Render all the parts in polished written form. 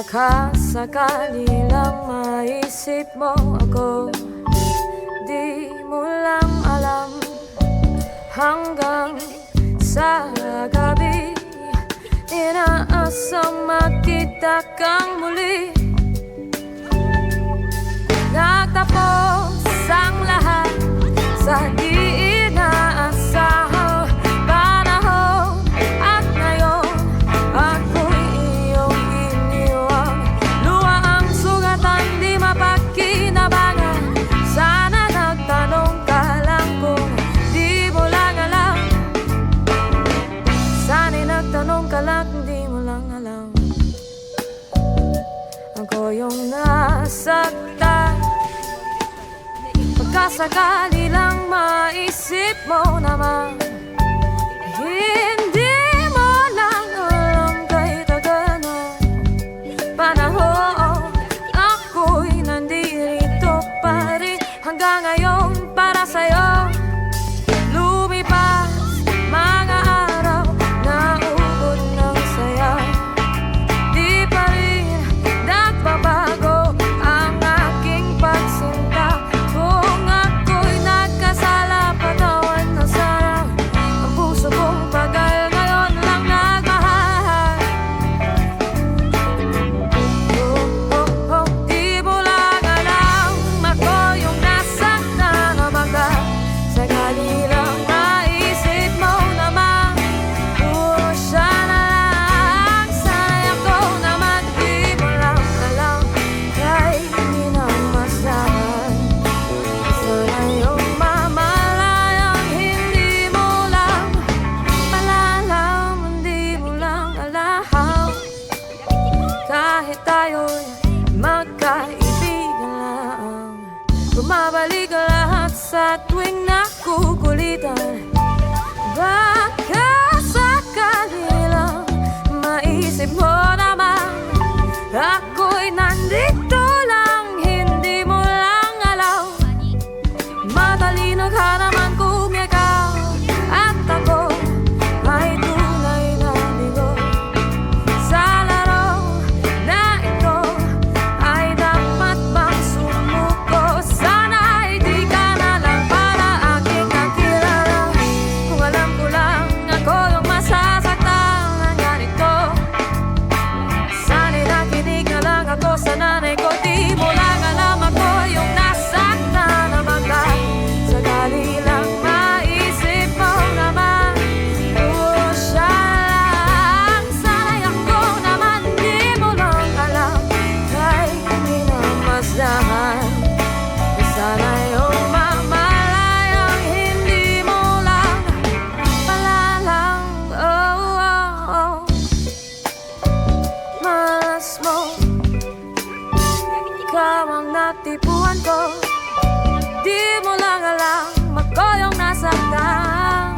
Baka sakali lang maisip mo ako, di mo lang alam. Hanggang sa gabi, inaasang makita kang muli. Nagtapos ang lahat sa di inaasahang panahon. At ngayon, ako'y iyong iniwang. Luha ang sugatan, di mapakinabangan. Sana nagtanong ka lang kung di mo lang alam. Sana'y nagtanong ka lang kung di mo lang alam. Ako yung nasaktan. Pagkasakali lang maisip mo naman, hindi mo lang alam kay tagal na panahon. Ako'y nandito pa rin hanggang ngayon para sa'yo. Lumipas mga araw, naubod ng saya. Di pa rin nagbabago ang aking pagsinta. Kung ako'y nagkasala, patawan na sana. Ang puso kong tagal ngayon lang nagmahal. Di mo lang alam, ako yung nasaktan na baka sakali lang maisip mo naman. Siya na lang, sana'y ako naman. Di mo lang alam, kahit hindi na masahan. Sana yung mamalayang hindi mo lang malalaman, di mo lang alam. Kahit tayo'y magkaibigan lang, bumabalik lahat sa tuwing nakukulitan. Baka sakali lang maisip mo naman, ako'y nandito lang, hindi mo lang alam. Matalino ka naman kung ikaw at ako ay tunay na bigo. Sa laro na ito ay dapat bang sumuko? Sana di ka na lang para aking nakilala. Kung alam ko lang ako yung masasaktan ng ganito, sana'y nakinig na lang ako sa nanay ko. Di mo lang alam, ako yung nasaktan na baka sakali lang maisip mo naman. Siya lang, sana'y ako naman. Di mo lang alam, kahit hindi na masdahan. Sana yung mamalayang hindi mo lang malalang. Malas mo, ikaw ang natipuan ko. Di mo lang alam, ako yung nasaktan.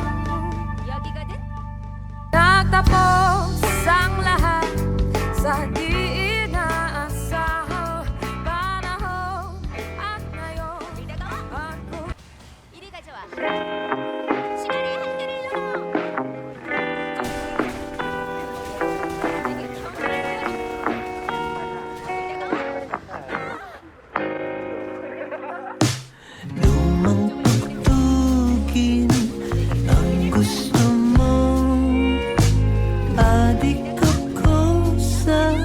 Nagtapos ang lahat sa di inaasahang panahon. At ngayon, ako 이리 가져와. 시간이 한계래요. Lumang tugtugin ang gusto mo. Adik ako sa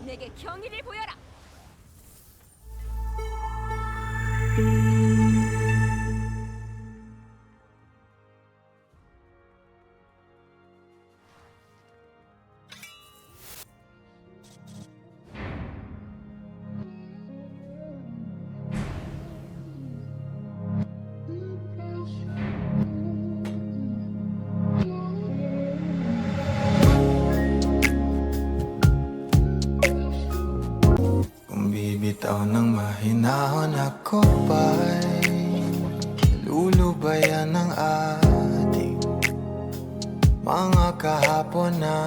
내게 경의를 보여라. Kung bibitaw ng mahinahon ako ba'y lulubayan ng ating mga kahapon na